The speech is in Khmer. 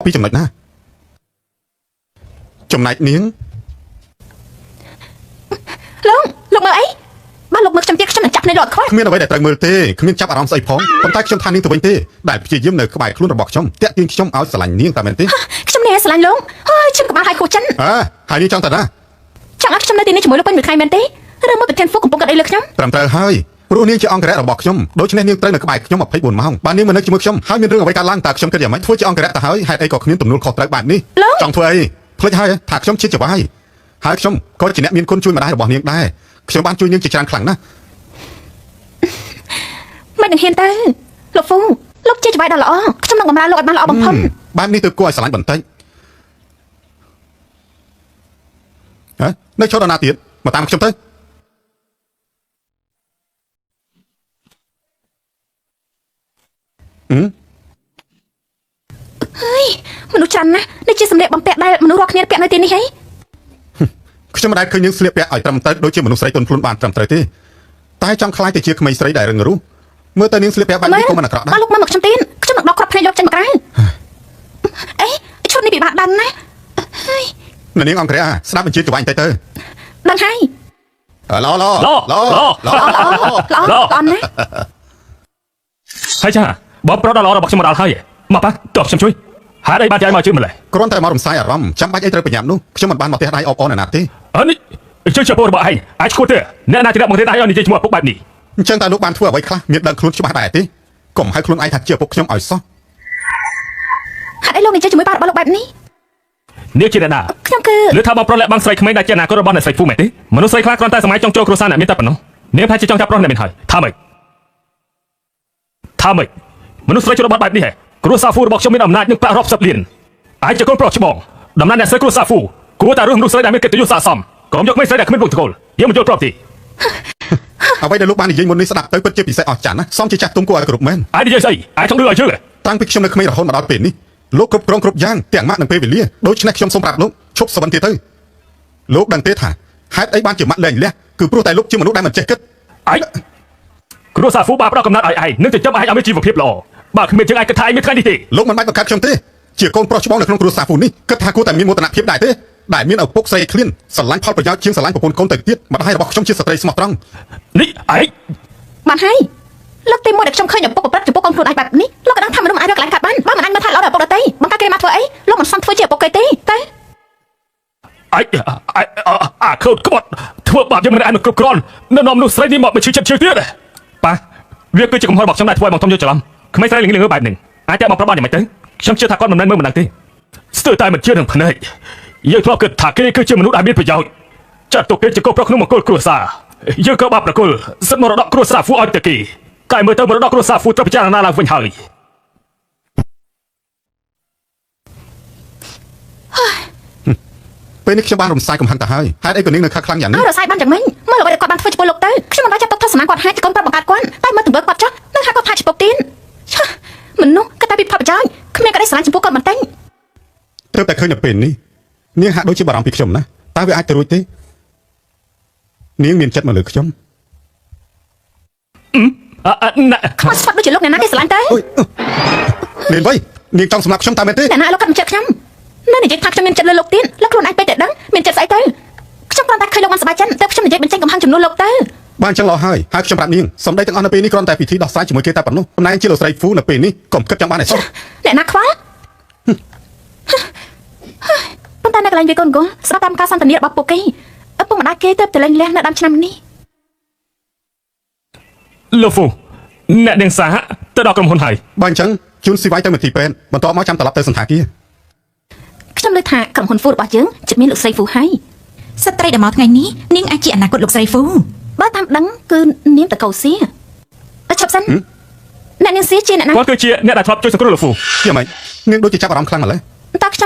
ពីចំណុចណាចំណែកនាងលោកមើលអីបើលោកមើលខ្ញុំទៀតខ្ញុំនឹងចាប់នៅលោកខ្វះគ្មានអ្វីដែលត្រូវមើលទេគ្មានចាប់អារម្មណ៍ស្អីផងប៉ុន្តែខ្ញុំថានាងទៅវិញទេដែលព្យាយាមនៅក្បែរខ្លួនរបស់ខ្ញុំតាក់ទាញខ្ញុំឲ្យស្រឡាញ់នាងតែមែនទេខ្ញុំនេះស្រឡាញ់លោកហើយខ្ញុំក្បាលឲ្យខុសចិនហើយនាងចង់ទៅណាចង់ឲ្យខ្ញុំនៅទីនេះជាមួយលោកពេញមួយថ្ងៃមែនទេឬមកប្រធានហ្វូកំពុងកាត់អីលើខ្ញុំត្រឹមត្រូវហើយព្រោះនាងជាអង្គរៈរបស់ខ្ញុំដូច្នេះនាងត្រូវនៅក្បែរខ្ញុំ24ម៉ោងបើនាងមិននៅជាមួយខ្ញុំហើយមានរឿងអ្វីកើតឡើងតើខ្ញុំគិតយ៉ាងម៉េចធ្វើជាអង្គរៈទៅហើយហេតុអីក៏គ្មានទំនួលខុសត្រូវបែបនេះចង់ធ្វើអីភ្លេចហើយថាខ្ញុំជាចៅវាយហើយខ្ញុំក៏ជាអ្នកមានគុណជួយម្ដាយរបស់នាងដែរខ្ញុំបានជួយនាងជាច្រើនខ្លាំងណាស់មិននឹងហ៊ានទៅលោកហ្វូលោកជាចៅវាយដ៏ល្អខ្ញុំនឹងបម្រើលោកឲ្យបានល្អបំផុតបែបនេះទៅគួរឲ្យស្រឡាញ់បន្តិចនៅឈរដល់ណាទៀតមកតាមខ្ញុំទៅហើយមនុស្សច្រើនណាស់នេះជាសម្លៀកបំពាក់ដែលមនុស្សរាល់គ្នាពាក់នៅទីនេះហីខ្ញុំមិនដែលឃើញនាងស្លៀកពាក់ឲ្យត្រឹមត្រូវដូចជាមនុស្សស្រីទន់ភ្លន់បានត្រឹមត្រូវទេតែចង់ខ្លាចទៅជាក្មេងស្រីដែលរឹងរូសមើលទៅនាងស្លៀកពាក់បែបនេះក៏មិនអាក្រក់ដែរបើលោកមកខ្ញុំទៀតខ្ញុំនឹងដកគ្រាប់ភ្នែកលោកចេញមកក្រៅអីឈុតនេះពិបាកដានណាហើយនាងអង្គរៈស្ដាប់បញ្ជាចវាញ់ទៅដឹងហើយឡឡណាហើយចាបងប្រុសដ៏ល្អរបស់ខ្ញុំមកដល់ហើយមកប៉ះតោះខ្ញុំជួយហេតុអីបានចាយមកជួយម្លេះគ្រាន់តែមករំសាយអារម្មណ៍ចាំបាច់អីត្រូវប្រញាប់នោះខ្ញុំមិនបានមកផ្ទះដៃអបអរណាទេនេះជួយជាពលរបស់ឯងអាចឈួតទេអ្នកណាជាអ្នកបង្រៀនឯងឲ្យនិយាយជាមួយឪពុកបែបនេះអញ្ចឹងតើលោកបានធ្វើអ្វីខ្លះមានដឹងខ្លួនច្បាស់ដែរទេកុំឲ្យខ្លួនឯងថាជាឪពុកខ្ញុំឲ្យសោះហេតុអីលោកនិយាយជាមួយប៉ារបស់លោកបែបនេះនាងជាអ្នកណាខ្ញុំគឺលើថាបងប្រុសលាក់បាំងស្រីក្មេងដែលជាអនាគតរបស់អ្នកស្រីហ្វូមែនទេមនុស្សស្រីខ្លះគ្រាន់តែសម័យចង់ចូលគ្រួសារអ្នកមានតែប៉ុណ្ណោះនាងផែជាចង់ចាប់ប្រុសអ្នកមានហើយថាម៉េចមនុស្សស្រីចូលបត់បែបនេះហ៎គ្រួសារហ្វូរបស់ខ្ញុំមានអំណាចនឹងប្រាក់រាប់សិបលានអាចជាកូនប្រុសច្បងដំណាក់អ្នកស្រីគ្រួសារហ្វូគួរតែរើសមនុស្សស្រីដែលមានកិត្តិយសស័ក្តិសមកុំយកក្មេងស្រីដែលគ្មានវងត្រកូលយើងមិនយល់ប្រាប់ទេអ្វីដែលលោកបាននិយាយមុននេះស្ដាប់ទៅពិតជាពិសេសអស្ចារ្យណាស់សមជាចាស់ទុំគួរឲ្យគោរពមែនអាចនិយាយស្អីអាចចង់លើឲ្យជឿតាំងពីខ្ញុំនៅក្មេងរហូតមកដល់ពេលនេះលោកគ្រប់គ្រងគ្រប់យ៉ាងទាំងម៉ាក់និងពេលវេលាដូច្នេះខ្ញុំសូមប្រាប់លោកឈប់សវណ្ណទៀតទៅលោកដឹងទេថាហេតុអីបានជាម៉ាក់លែងលះគឺព្រោះតែលោកជាមនុស្សដែលមិនចេះគិតគ្រួសារហ្វូបានផ្ដល់កំណត់ឲ្យឯងនឹងចិញ្ចឹមឯងឲ្យមានជីវភាពល្អបើគ្មានជាងឯងគិតថាឯងមានថ្ងៃនេះទេលោកមិនបាច់បង្កើតខ្ញុំទេជាកូនប្រុសច្បងនៅក្នុងគ្រួសារហ្វូនេះគិតថាគួរតែមានមោទនភាពដែរទេដែលមានឪពុកស្រីឃ្លានស្រឡាញ់ផលប្រយោជន៍ជាងស្រឡាញ់ប្រពន្ធកូនទៅទៀតម្ដាយរបស់ខ្ញុំជាស្ត្រីស្មោះត្រង់នេះឯងបានហើយលោកទីមួយដែលខ្ញុំឃើញឪពុកប្រព្រឹត្តចំពោះកូនខ្លួនឯងបែបនេះលោកក៏ដឹងថាមនុស្សមិនអាចរកកន្លែងកាត់បានបើមិនអាចមើលថែល្អដល់ឪពុកដទៃបង្កើតគេមកធ្វើអីលោកមិនសមធ្វើជាឪពុកគេទេតែខូចក្បត់ធ្វើបាបយើងមិនអាចគ្រប់គ្រាន់នៅនាំមនុស្សស្រីនេះមកឈឺចិត្តជឿទៀតប៉ះវាគឺជាកំហុសរបស់ខ្ញុំដែលធ្វើឲ្យបងខ្ញុំយល់ច្រឡំក្មេងស្រីលងបែបនេះអាចតែមកប្រាប់បានយ៉ាងម៉េចទៅខ្ញុំជឿថាគាត់មិនមែនមើលមិនដឹងទេស្ទើរតែមិនជឿនឹងភ្នែកយើងធ្លាប់គិតថាគេគឺជាមនុស្សដែលមានប្រយោជន៍ចាត់ទុកគេជាកូនប្រុសក្នុងមង្គលគ្រួសារយើងក៏បាបប្រគល់សិទ្ធិមរតកគ្រួសារហ្វូឲ្យទៅគេតែមើលទៅមរតកគ្រួសារហ្វូត្រូវពិចារណាឡើងវិញហើយពេលនេះខ្ញុំបានរំសាយកំហឹងទៅហើយហេតុអីក៏នាងនៅខឹងខ្លាំងយ៉ាងនេះរំសាយបានយ៉ាងម៉េចមើលអ្វីដែលគាត់បានធ្វើចំពោះលោកទៅខ្ញុំមិនបានចាប់ទុកថាសមាគាត់ហាច់ជាកូនប្រុសបង្កើតគាត់តែមើលទង្វើគាត់ចុះនឹងថាគាត់ថាជាពុកទៀនមនុស្សគាត់តែពីផលប្រយោជន៍គ្មានក្តីស្រឡាញ់ចំពោះគាត់មិនទេទើបតែឃើញនៅពេលនេះនាងហាក់ដូចជាបារម្ភពីខ្ញុំណាតើវាអាចទៅរួចទេនាងមានចិត្តមកលើខ្ញុំខ្វះស្វាត់ដូចជាលោកអ្នកណាគេស្រឡាញ់ទៅនាងវៃនាងចង់សម្រាប់ខ្ញុំតើមែនទេអ្នកណាលោកគាត់មិនចិត្តខ្ញុំនៅនិយាយថាខ្ញុំមានចិត្តលើលោកទៀនលោកខ្លួនឯងពេកតែដឹងមានចិត្តស្អីទៅខ្ញុំគ្រាន់តែឃើញលោកបានសប្បាយចិត្តតែខ្ញុំនិយាយបញ្ចេញកំហឹងចំនួនលោកទៅបានចឹងល្អហើយខ្ញុំប្រាប់នាងសំដីទាំងអស់នៅពេលនេះគ្រាន់តែពិធីដោះស្រាយជាមួយគេតែប៉ុណ្ណោះប៉ុន្តែជាលោកស្រីហ្វូនៅពេលនេះកុំគិតចង់បានឯសោះអ្នកណាខ្វល់ប៉ុន្តែនៅកន្លែងវាកូនកូនស្ដាប់តាមការសន្ទនារបស់ពួកគេឪពុកម្ដាយគេទៅតែលែងលះនៅដើមឆ្នាំនេះលោកហ្វូអ្នកនាងសាទៅដល់ក្រុមហ៊ុនហើយបើអញ្ចឹងជូនស៊ីវាយទៅមន្ទីរពេទ្យបន្ទាប់មកចាំត្រឡប់ទៅសន្តាគារខ្ញុំលើថាក្រុមហ៊ុនហ្វូរបស់យើងជិតមានលោកស្រីហ្វូហើយស្ត្រីដែលមកថ្ងៃនេះនាងអាចជាអនាគតលោកស្រីហ្វូបើតាមដឹងគឺនាងតកោសៀឈប់សិនអ្នកនាងសៀជាអ្នកណាគាត់គឺជាអ្នកដែលធ្លាប់ជួយសង្គ្រោះលោកហ្វូយ៉ាងម៉េចនាងដូចជាចាប់អារម្មណ៍ខ្លាំងម្ល៉េះតើខ្ញុំ